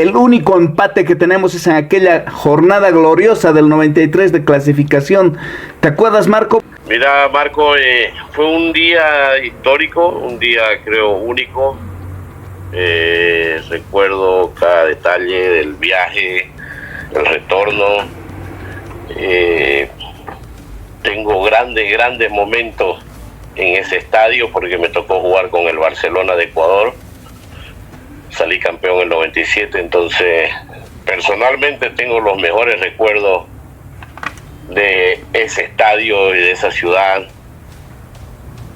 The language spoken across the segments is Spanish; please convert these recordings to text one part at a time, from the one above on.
el único empate que tenemos es en aquella jornada gloriosa del 93 de clasificación. ¿Te acuerdas, Marco? Mira, Marco, fue un día histórico, un día creo único. Recuerdo cada detalle del viaje, el retorno. Tengo grandes momentos en ese estadio porque me tocó jugar con el Barcelona de Ecuador. Salí campeón en el 97, entonces personalmente tengo los mejores recuerdos de ese estadio y de esa ciudad.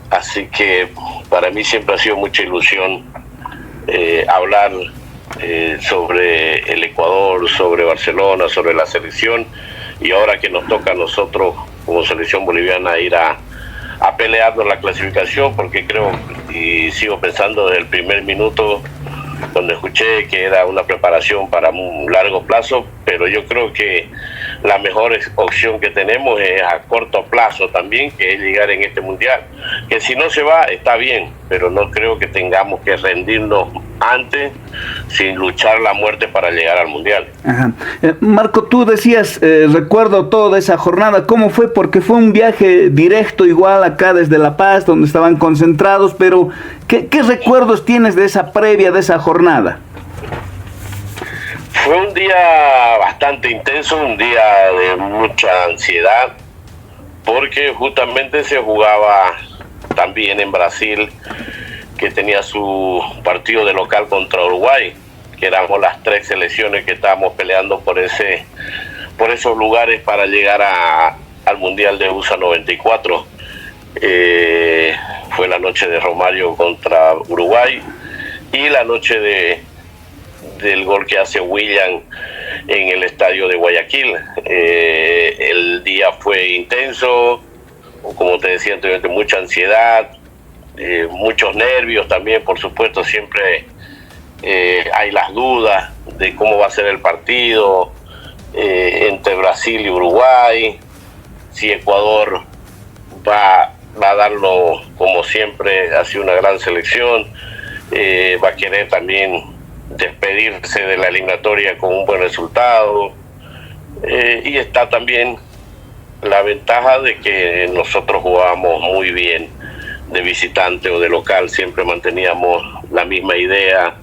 Así que para mí siempre ha sido mucha ilusión hablar sobre el Ecuador, sobre Barcelona, sobre la selección, y ahora que nos toca a nosotros como selección boliviana ir a pelearnos la clasificación, porque creo y sigo pensando desde el primer minuto cuando escuché que era una preparación para un largo plazo, pero yo creo que la mejor opción que tenemos es a corto plazo también, que es llegar en este mundial, que si no se va está bien, pero no creo que tengamos que rendirnos antes sin luchar la muerte para llegar al mundial. Ajá. Marco, tú decías, recuerdo toda esa jornada, ¿cómo fue? Porque fue un viaje directo igual acá desde La Paz, donde estaban concentrados, pero ¿qué recuerdos tienes de esa previa, de esa jornada? Fue un día bastante intenso, un día de mucha ansiedad, porque justamente se jugaba también en Brasil, que tenía su partido de local contra Uruguay, que éramos las tres selecciones que estábamos peleando por esos lugares para llegar al Mundial de USA 94. Fue la noche de Romario contra Uruguay y la noche del gol que hace William en el estadio de Guayaquil. El día fue intenso, como te decía anteriormente, mucha ansiedad, muchos nervios también, por supuesto. Siempre hay las dudas de cómo va a ser el partido entre Brasil y Uruguay, si Ecuador va a darlo como siempre, ha sido una gran selección, va a querer también despedirse de la eliminatoria con un buen resultado, y está también la ventaja de que nosotros jugábamos muy bien de visitante o de local, siempre manteníamos la misma idea,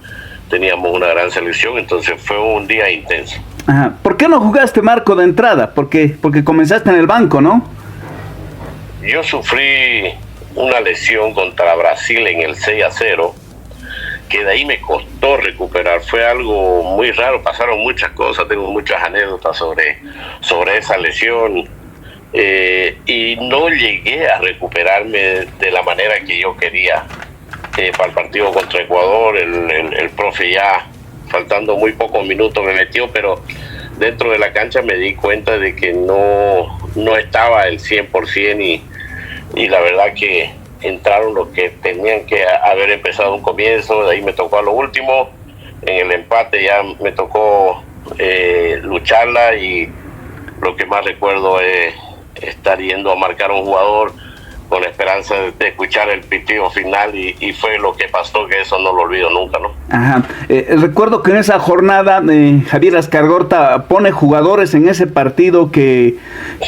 teníamos una gran selección, entonces fue un día intenso. Ajá. ¿Por qué no jugaste, Marco, de entrada? Porque comenzaste en el banco, ¿no? Yo sufrí una lesión contra Brasil en el 6-0, que de ahí me costó recuperar. Fue algo muy raro, pasaron muchas cosas, tengo muchas anécdotas sobre esa lesión, y no llegué a recuperarme de la manera que yo quería. Para el partido contra Ecuador, el profe ya faltando muy pocos minutos me metió, pero dentro de la cancha me di cuenta de que no estaba el 100%, y la verdad que entraron los que tenían que haber empezado un comienzo. De ahí me tocó a lo último, en el empate ya me tocó lucharla, y lo que más recuerdo es estar yendo a marcar a un jugador con la esperanza de escuchar el pitido final, y fue lo que pasó, que eso no lo olvido nunca, ¿no? Ajá. Recuerdo que en esa jornada Javier Escargorta pone jugadores en ese partido que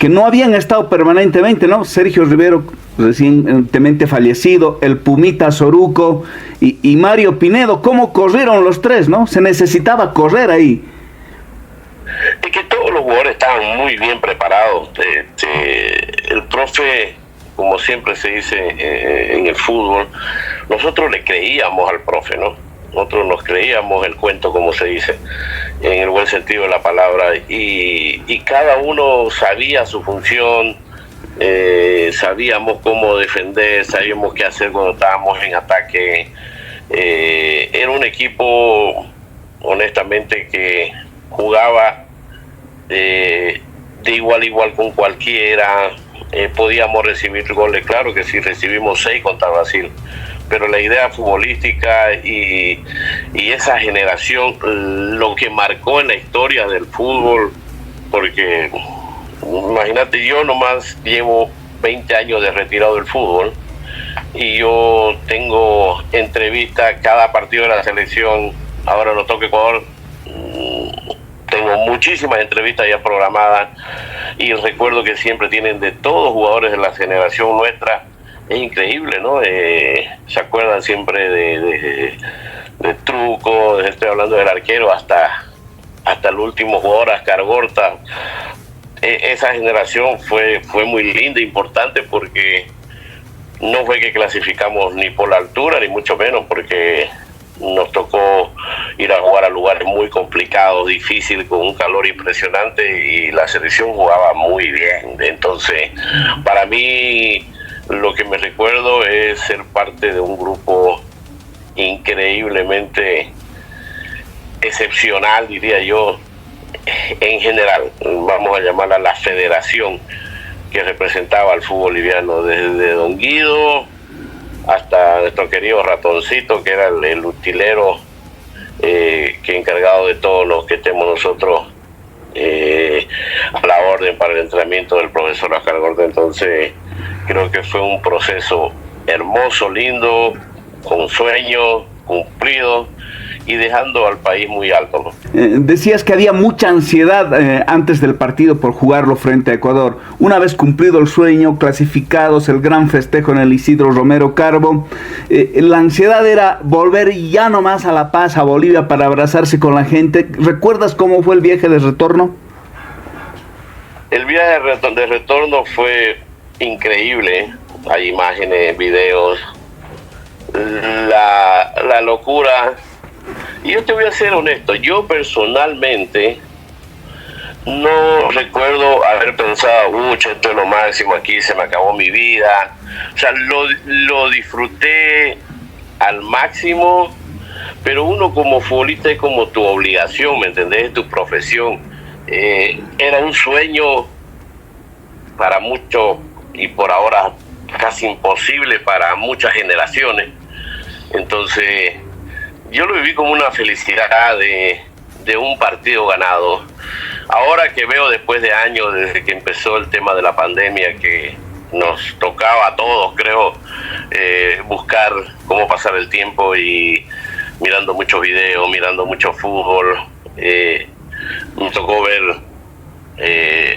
no habían estado permanentemente, ¿no? Sergio Rivero, recientemente fallecido, el Pumita Soruco y Mario Pinedo. ¿Cómo corrieron los tres, no? Se necesitaba correr ahí. Es que todos los jugadores estaban muy bien preparados. El profe, como siempre se dice en el fútbol, nosotros le creíamos al profe, ¿no? Nosotros nos creíamos el cuento, como se dice, en el buen sentido de la palabra, y cada uno sabía su función, sabíamos cómo defender, sabíamos qué hacer cuando estábamos en ataque. Era un equipo, honestamente, que jugaba de igual a igual con cualquiera. Podíamos recibir goles, claro que sí, recibimos 6 contra Brasil, pero la idea futbolística y esa generación, lo que marcó en la historia del fútbol, porque imagínate, yo nomás llevo 20 años de retirado del fútbol, y yo tengo entrevistas cada partido de la selección. Ahora nos toca Ecuador, Tengo muchísimas entrevistas ya programadas y recuerdo que siempre tienen de todos jugadores de la generación nuestra. Es increíble, ¿no? Se acuerdan siempre de Truco, estoy hablando del arquero, hasta el último jugador, Ascar Gorta. Esa generación fue muy linda, importante, porque no fue que clasificamos ni por la altura, ni mucho menos, porque nos tocó ir a jugar a lugares muy complicados, difíciles, con un calor impresionante, y la selección jugaba muy bien. Entonces, para mí, lo que me recuerdo es ser parte de un grupo increíblemente excepcional, diría yo, en general. Vamos a llamarla la federación que representaba al fútbol boliviano, desde Don Guido hasta nuestro querido Ratoncito, que era el utilero que encargado de todo lo que tenemos nosotros a la orden para el entrenamiento del profesor Ascar Gorta. Entonces creo que fue un proceso hermoso, lindo, con sueños cumplidos y dejando al país muy alto, ¿no? Decías que había mucha ansiedad antes del partido por jugarlo frente a Ecuador. Una vez cumplido el sueño, clasificados, el gran festejo en el Isidro Romero Carbo, la ansiedad era volver ya nomás a La Paz, a Bolivia, para abrazarse con la gente. ¿Recuerdas cómo fue el viaje de retorno? El viaje de retorno fue increíble. Hay imágenes, videos, la locura. Y yo te voy a ser honesto, yo personalmente no recuerdo haber pensado, esto es lo máximo, aquí se me acabó mi vida. O sea, lo disfruté al máximo, pero uno como futbolista es como tu obligación, ¿me entendés? Es tu profesión. Era un sueño para muchos y por ahora casi imposible para muchas generaciones. Entonces yo lo viví como una felicidad de un partido ganado. Ahora que veo, después de años, desde que empezó el tema de la pandemia, que nos tocaba a todos, creo, buscar cómo pasar el tiempo, y mirando muchos videos, mirando mucho fútbol, me tocó ver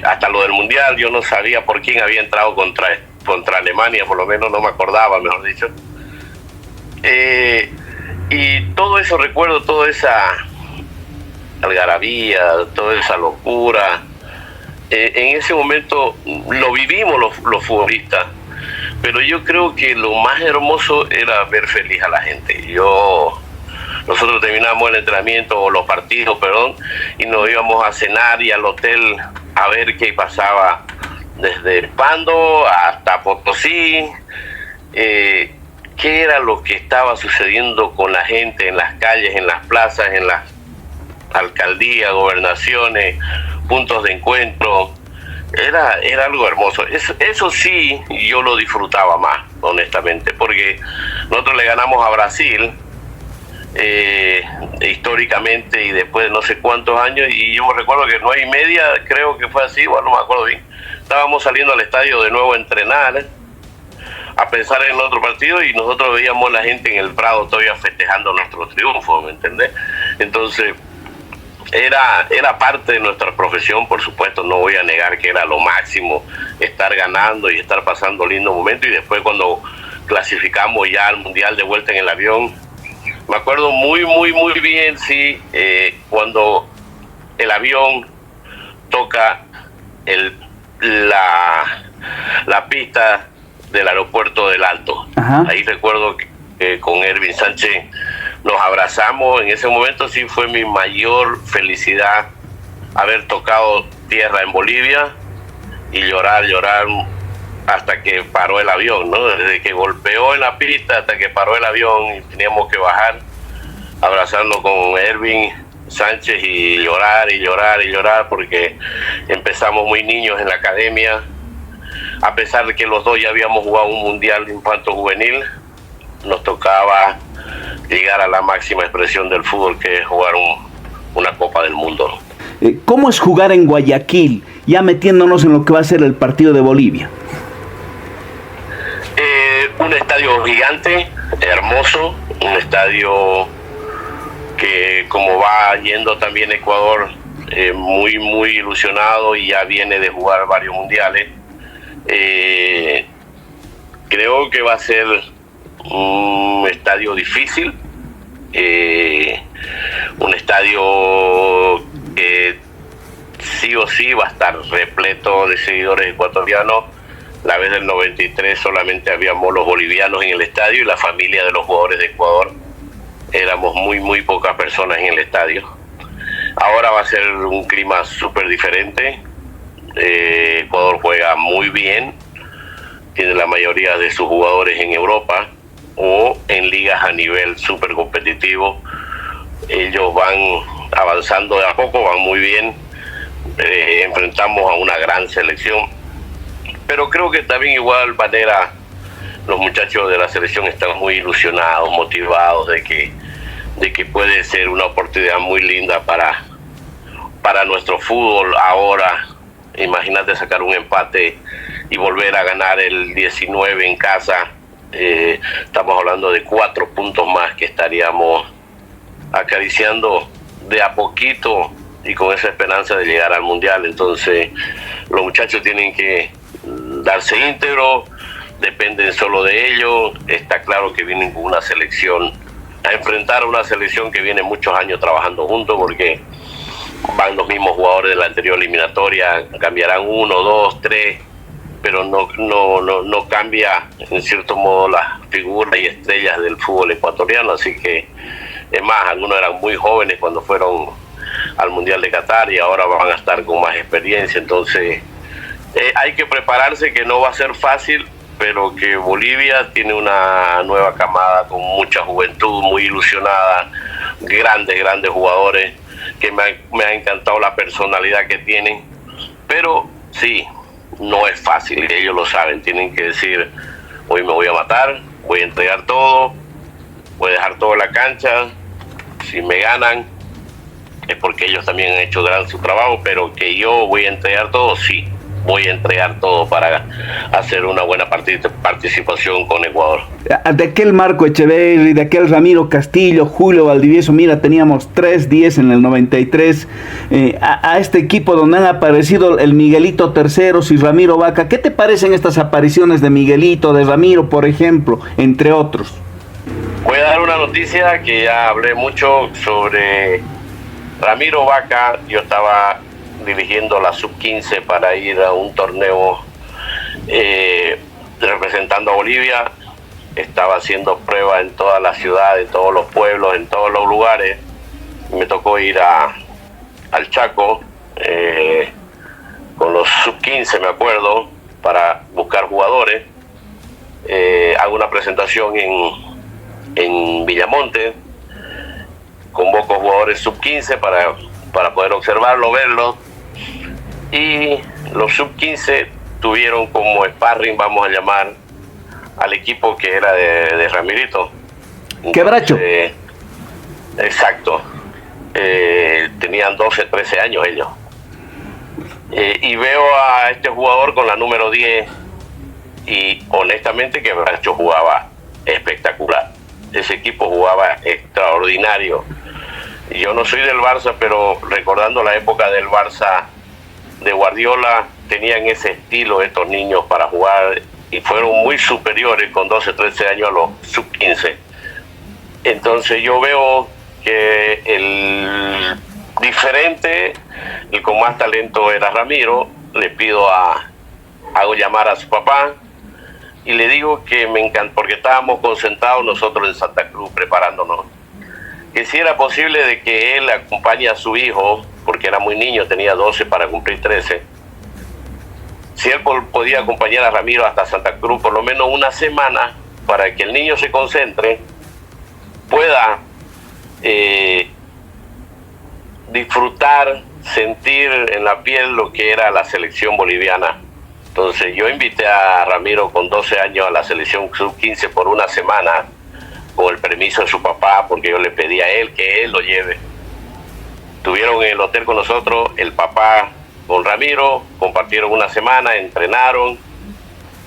hasta lo del Mundial. Yo no sabía por quién había entrado contra Alemania, por lo menos no me acordaba, mejor dicho. Y todo eso recuerdo, toda esa algarabía, toda esa locura. En ese momento lo vivimos los futbolistas, pero yo creo que lo más hermoso era ver feliz a la gente. Nosotros terminamos el entrenamiento, o los partidos, perdón, y nos íbamos a cenar y al hotel a ver qué pasaba desde Pando hasta Potosí. ¿Qué era lo que estaba sucediendo con la gente en las calles, en las plazas, en las alcaldías, gobernaciones, puntos de encuentro? Era algo hermoso. Eso sí, yo lo disfrutaba más, honestamente, porque nosotros le ganamos a Brasil históricamente, y después de no sé cuántos años, y yo me recuerdo que 9:30, creo que fue así, bueno, no me acuerdo bien, estábamos saliendo al estadio de nuevo a entrenar, a pensar en el otro partido, y nosotros veíamos a la gente en el Prado todavía festejando nuestro triunfo, ¿me entendés? Entonces era parte de nuestra profesión, por supuesto. No voy a negar que era lo máximo estar ganando y estar pasando lindos momentos. Y después, cuando clasificamos ya al Mundial de vuelta en el avión, me acuerdo muy bien, sí, cuando el avión toca la pista del aeropuerto del Alto. Ajá. Ahí recuerdo que con Ervin Sánchez nos abrazamos. En ese momento sí fue mi mayor felicidad haber tocado tierra en Bolivia, y llorar hasta que paró el avión, ¿no? Desde que golpeó en la pista hasta que paró el avión y teníamos que bajar, abrazarnos con Ervin Sánchez y llorar, porque empezamos muy niños en la academia. A pesar de que los dos ya habíamos jugado un mundial de infanto juvenil, nos tocaba llegar a la máxima expresión del fútbol, que es jugar una Copa del Mundo. ¿Cómo es jugar en Guayaquil, ya metiéndonos en lo que va a ser el partido de Bolivia? Un estadio gigante, hermoso, un estadio que como va yendo también Ecuador, muy muy ilusionado y ya viene de jugar varios mundiales, creo que va a ser un estadio difícil, un estadio que sí o sí va a estar repleto de seguidores ecuatorianos. La vez del 93 solamente habíamos los bolivianos en el estadio y la familia de los jugadores de Ecuador. Éramos muy pocas personas en el estadio. Ahora va a ser un clima súper diferente. Ecuador juega muy bien, tiene la mayoría de sus jugadores en Europa o en ligas a nivel súper competitivo. Ellos van avanzando de a poco, van muy bien. Enfrentamos a una gran selección, pero creo que también igual manera los muchachos de la selección están muy ilusionados, motivados de que puede ser una oportunidad muy linda para nuestro fútbol ahora. Imagínate sacar un empate y volver a ganar el 19 en casa. Estamos hablando de 4 puntos más que estaríamos acariciando de a poquito y con esa esperanza de llegar al mundial. Entonces los muchachos tienen que darse íntegro, dependen solo de ellos. Está claro que vienen con una selección, a enfrentar a una selección que viene muchos años trabajando juntos, porque van los mismos jugadores de la anterior eliminatoria, cambiarán 1, 2, 3, pero no cambia en cierto modo las figuras y estrellas del fútbol ecuatoriano. Así que, es más, algunos eran muy jóvenes cuando fueron al Mundial de Qatar y ahora van a estar con más experiencia. Entonces hay que prepararse, que no va a ser fácil, pero que Bolivia tiene una nueva camada con mucha juventud, muy ilusionada, grandes jugadores, que me ha encantado la personalidad que tienen. Pero sí, no es fácil, ellos lo saben, tienen que decir: hoy me voy a matar, voy a entregar todo, voy a dejar todo en la cancha. Si me ganan es porque ellos también han hecho su trabajo, pero que yo voy a entregar todo, sí, voy a entregar todo para hacer una buena participación con Ecuador. De aquel Marco Echeverri, de aquel Ramiro Castillo, Julio Valdivieso, mira, teníamos 3-10 en el 93, a este equipo donde han aparecido el Miguelito Terceros y Ramiro Vaca. ¿Qué te parecen estas apariciones de Miguelito, de Ramiro, por ejemplo, entre otros? Voy a dar una noticia que ya hablé mucho sobre Ramiro Vaca. Yo estaba dirigiendo la sub-15 para ir a un torneo representando a Bolivia. Estaba haciendo pruebas en toda la ciudad, en todos los pueblos, en todos los lugares. Me tocó ir al Chaco con los sub-15, me acuerdo, para buscar jugadores. Hago una presentación en Villamonte, convoco jugadores sub-15 para poder observarlo, verlo, y los sub-15 tuvieron como sparring, vamos a llamar, al equipo que era de Ramirito. Quebracho. Exacto. Tenían 12, 13 años ellos. Y veo a este jugador con la número 10 y honestamente Quebracho jugaba espectacular. Ese equipo jugaba extraordinario. Yo no soy del Barça, pero recordando la época del Barça de Guardiola, tenían ese estilo estos niños para jugar y fueron muy superiores con 12, 13 años a los sub-15. Entonces yo veo que el diferente, el con más talento era Ramiro. Le pido hago llamar a su papá y le digo que me encanta, porque estábamos concentrados nosotros en Santa Cruz preparándonos, que si era posible de que él acompañe a su hijo, porque era muy niño, tenía 12 para cumplir 13, si él podía acompañar a Ramiro hasta Santa Cruz por lo menos una semana, para que el niño se concentre, pueda disfrutar, sentir en la piel lo que era la selección boliviana. Entonces yo invité a Ramiro con 12 años a la selección sub-15 por una semana, con el permiso de su papá, porque yo le pedí a él que él lo lleve. Estuvieron en el hotel con nosotros, el papá con Ramiro, compartieron una semana, entrenaron,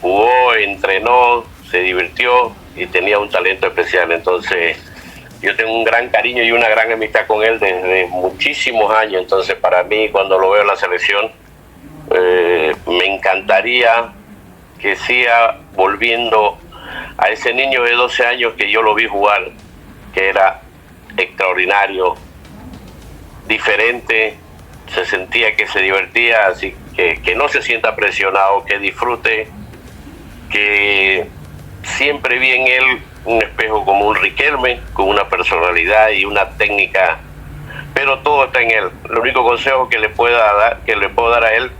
jugó, entrenó, se divirtió y tenía un talento especial. Entonces yo tengo un gran cariño y una gran amistad con él desde muchísimos años. Entonces, para mí, cuando lo veo en la selección, me encantaría que siga volviendo a ese niño de 12 años que yo lo vi jugar, que era extraordinario, diferente, se sentía que se divertía, así que no se sienta presionado, que disfrute, que siempre vi en él un espejo como un Riquelme, con una personalidad y una técnica, pero todo está en él. El único consejo que le puedo dar a él,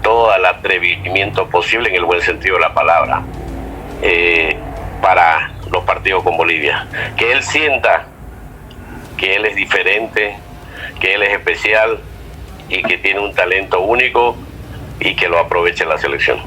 todo el atrevimiento posible en el buen sentido de la palabra, para los partidos con Bolivia. Que él sienta que él es diferente, que él es especial y que tiene un talento único y que lo aproveche la selección.